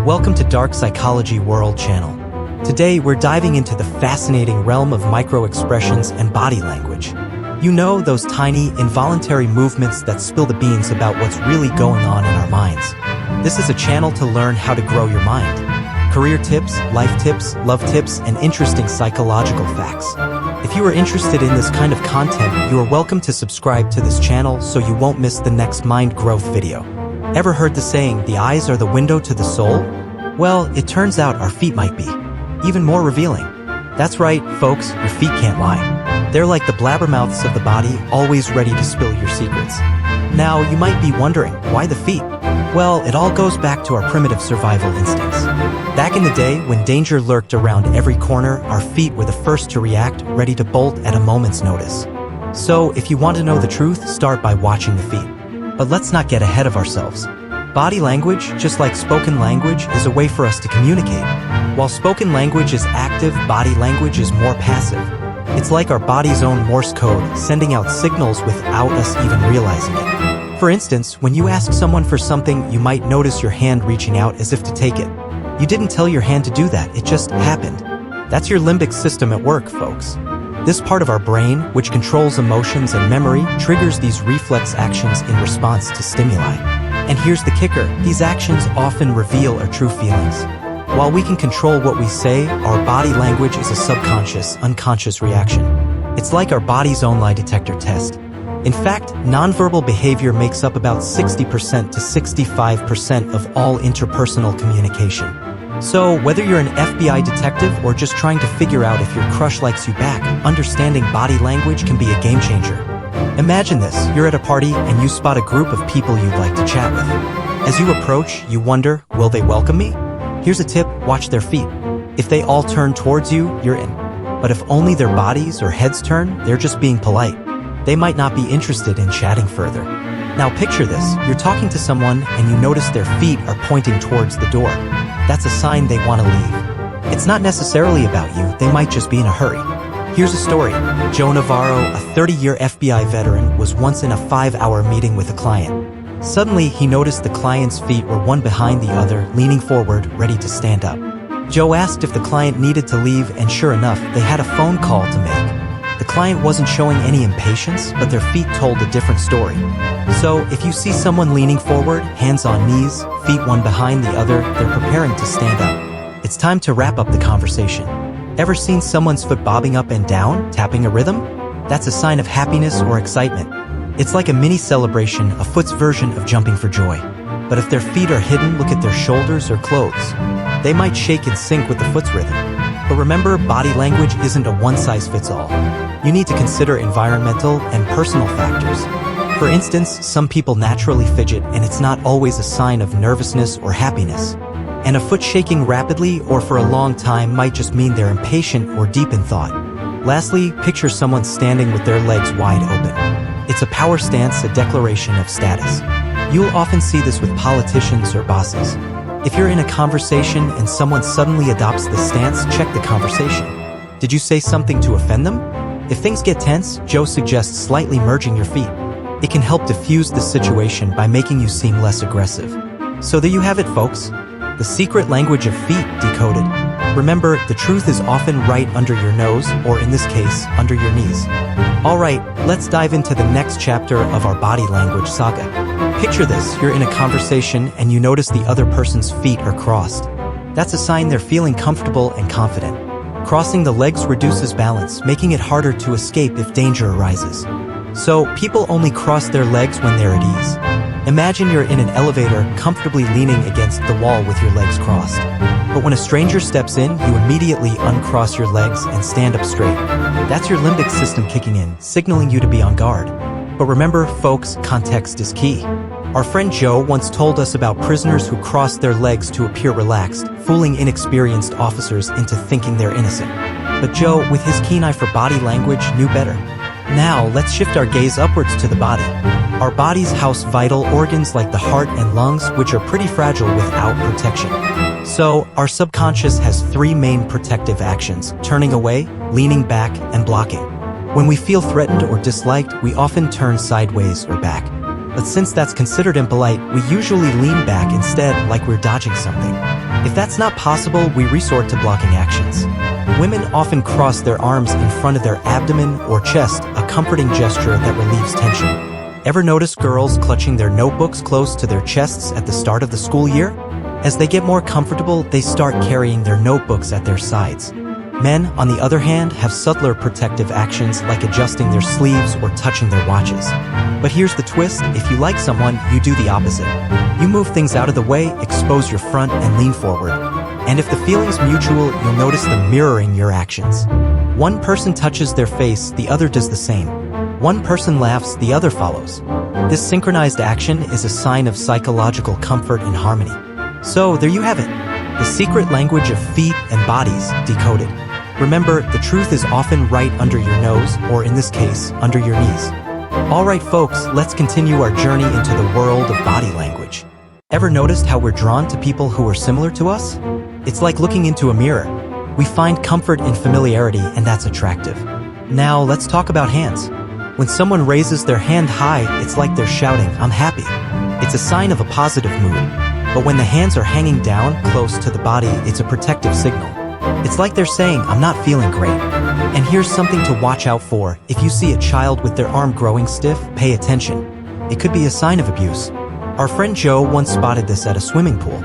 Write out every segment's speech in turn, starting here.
Welcome to Dark Psychology World Channel. Today we're diving into the fascinating realm of micro-expressions and body language. You know, those tiny, involuntary movements that spill the beans about what's really going on in our minds. This is a channel to learn how to grow your mind. Career tips, life tips, love tips, and interesting psychological facts. If you are interested in this kind of content, you are welcome to subscribe to this channel so you won't miss the next mind growth video. Ever heard the saying, the eyes are the window to the soul? Well, it turns out our feet might be even more revealing. That's right, folks, your feet can't lie. They're like the blabbermouths of the body, always ready to spill your secrets. Now, you might be wondering, why the feet? Well, it all goes back to our primitive survival instincts. Back in the day, when danger lurked around every corner, our feet were the first to react, ready to bolt at a moment's notice. So, if you want to know the truth, start by watching the feet. But let's not get ahead of ourselves. Body language, just like spoken language, is a way for us to communicate. While spoken language is active, body language is more passive. It's like our body's own Morse code, sending out signals without us even realizing it. For instance, when you ask someone for something, you might notice your hand reaching out as if to take it. You didn't tell your hand to do that, it just happened. That's your limbic system at work, folks. This part of our brain, which controls emotions and memory, triggers these reflex actions in response to stimuli. And here's the kicker, these actions often reveal our true feelings. While we can control what we say, our body language is a subconscious, unconscious reaction. It's like our body's own lie detector test. In fact, nonverbal behavior makes up about 60% to 65% of all interpersonal communication. So, whether you're an FBI detective or just trying to figure out if your crush likes you back, understanding body language can be a game changer. Imagine this, you're at a party and you spot a group of people you'd like to chat with. As you approach, you wonder, will they welcome me? Here's a tip, watch their feet. If they all turn towards you, you're in. But if only their bodies or heads turn, they're just being polite. They might not be interested in chatting further. Now picture this, you're talking to someone and you notice their feet are pointing towards the door. That's a sign they want to leave. It's not necessarily about you, they might just be in a hurry. Here's a story. Joe Navarro, a 30-year FBI veteran, was once in a 5-hour meeting with a client. Suddenly, he noticed the client's feet were one behind the other, leaning forward, ready to stand up. Joe asked if the client needed to leave, and sure enough, they had a phone call to make. The client wasn't showing any impatience, but their feet told a different story. So, if you see someone leaning forward, hands on knees, feet one behind the other, they're preparing to stand up. It's time to wrap up the conversation. Ever seen someone's foot bobbing up and down, tapping a rhythm? That's a sign of happiness or excitement. It's like a mini celebration, a foot's version of jumping for joy. But if their feet are hidden, look at their shoulders or clothes. They might shake in sync with the foot's rhythm. But remember, body language isn't a one-size-fits-all. You need to consider environmental and personal factors. For instance, some people naturally fidget, and it's not always a sign of nervousness or happiness. And a foot shaking rapidly or for a long time might just mean they're impatient or deep in thought. Lastly, picture someone standing with their legs wide open. It's a power stance, a declaration of status. You'll often see this with politicians or bosses. If you're in a conversation and someone suddenly adopts this stance, check the conversation. Did you say something to offend them? If things get tense, Joe suggests slightly merging your feet. It can help diffuse the situation by making you seem less aggressive. So there you have it, folks. The secret language of feet decoded. Remember, the truth is often right under your nose, or in this case, under your knees. Alright, let's dive into the next chapter of our body language saga. Picture this, you're in a conversation and you notice the other person's feet are crossed. That's a sign they're feeling comfortable and confident. Crossing the legs reduces balance, making it harder to escape if danger arises. So, people only cross their legs when they're at ease. Imagine you're in an elevator, comfortably leaning against the wall with your legs crossed. But when a stranger steps in, you immediately uncross your legs and stand up straight. That's your limbic system kicking in, signaling you to be on guard. But remember, folks, context is key. Our friend Joe once told us about prisoners who crossed their legs to appear relaxed, fooling inexperienced officers into thinking they're innocent. But Joe, with his keen eye for body language, knew better. Now, let's shift our gaze upwards to the body. Our bodies house vital organs like the heart and lungs, which are pretty fragile without protection. So, our subconscious has 3 main protective actions: turning away, leaning back, and blocking. When we feel threatened or disliked, we often turn sideways or back. But since that's considered impolite, we usually lean back instead like we're dodging something. If that's not possible, we resort to blocking actions. Women often cross their arms in front of their abdomen or chest, a comforting gesture that relieves tension. Ever notice girls clutching their notebooks close to their chests at the start of the school year? As they get more comfortable, they start carrying their notebooks at their sides. Men, on the other hand, have subtler protective actions like adjusting their sleeves or touching their watches. But here's the twist: if you like someone, you do the opposite. You move things out of the way, expose your front, and lean forward. And if the feeling's mutual, you'll notice them mirroring your actions. One person touches their face, the other does the same. One person laughs, the other follows. This synchronized action is a sign of psychological comfort and harmony. So, there you have it. The secret language of feet and bodies, decoded. Remember, the truth is often right under your nose, or in this case, under your knees. Alright folks, let's continue our journey into the world of body language. Ever noticed how we're drawn to people who are similar to us? It's like looking into a mirror. We find comfort in familiarity, and that's attractive. Now, let's talk about hands. When someone raises their hand high, it's like they're shouting, "I'm happy." It's a sign of a positive mood. But when the hands are hanging down close to the body, it's a protective signal. It's like they're saying, "I'm not feeling great." And here's something to watch out for. If you see a child with their arm growing stiff, pay attention. It could be a sign of abuse. Our friend Joe once spotted this at a swimming pool.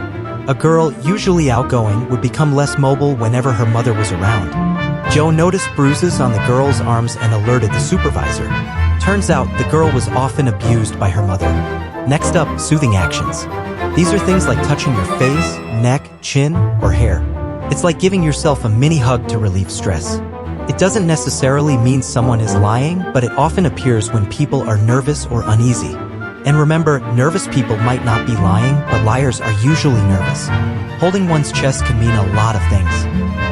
A girl, usually outgoing, would become less mobile whenever her mother was around. Joe noticed bruises on the girl's arms and alerted the supervisor. Turns out, the girl was often abused by her mother. Next up, soothing actions. These are things like touching your face, neck, chin, or hair. It's like giving yourself a mini hug to relieve stress. It doesn't necessarily mean someone is lying, but it often appears when people are nervous or uneasy. And remember, nervous people might not be lying, but liars are usually nervous. Holding one's chest can mean a lot of things.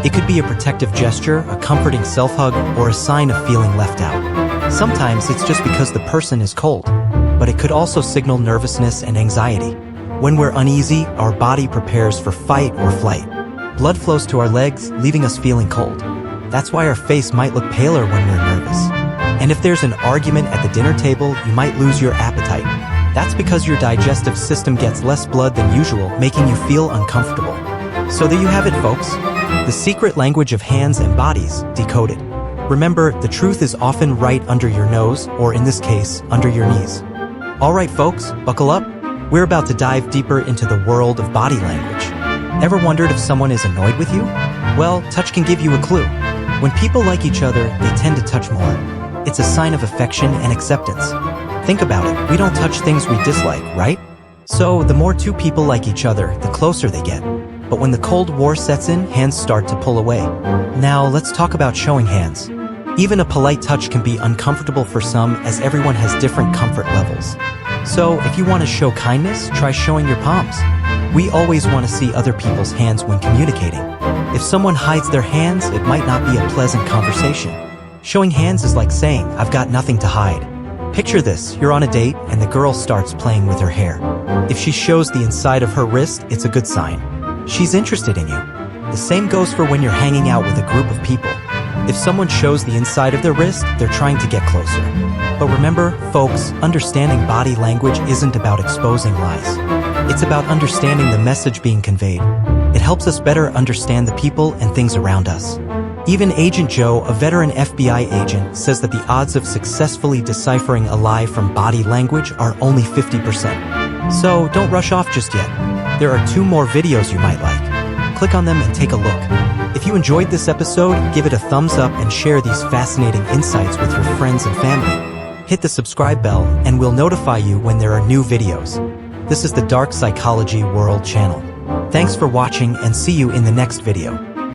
It could be a protective gesture, a comforting self-hug, or a sign of feeling left out. Sometimes it's just because the person is cold, but it could also signal nervousness and anxiety. When we're uneasy, our body prepares for fight or flight. Blood flows to our legs, leaving us feeling cold. That's why our face might look paler when we're nervous. And if there's an argument at the dinner table, you might lose your appetite. That's because your digestive system gets less blood than usual, making you feel uncomfortable. So there you have it, folks. The secret language of hands and bodies, decoded. Remember, the truth is often right under your nose, or in this case, under your knees. Alright folks, buckle up. We're about to dive deeper into the world of body language. Ever wondered if someone is annoyed with you? Well, touch can give you a clue. When people like each other, they tend to touch more. It's a sign of affection and acceptance. Think about it, we don't touch things we dislike, right? So, the more two people like each other, the closer they get. But when the Cold War sets in, hands start to pull away. Now, let's talk about showing hands. Even a polite touch can be uncomfortable for some, as everyone has different comfort levels. So, if you want to show kindness, try showing your palms. We always want to see other people's hands when communicating. If someone hides their hands, it might not be a pleasant conversation. Showing hands is like saying, "I've got nothing to hide." Picture this, you're on a date, and the girl starts playing with her hair. If she shows the inside of her wrist, it's a good sign. She's interested in you. The same goes for when you're hanging out with a group of people. If someone shows the inside of their wrist, they're trying to get closer. But remember, folks, understanding body language isn't about exposing lies. It's about understanding the message being conveyed. It helps us better understand the people and things around us. Even Agent Joe, a veteran FBI agent, says that the odds of successfully deciphering a lie from body language are only 50%. So don't rush off just yet. There are 2 more videos you might like. Click on them and take a look. If you enjoyed this episode, give it a thumbs up and share these fascinating insights with your friends and family. Hit the subscribe bell and we'll notify you when there are new videos. This is the Dark Psychology World channel. Thanks for watching and see you in the next video.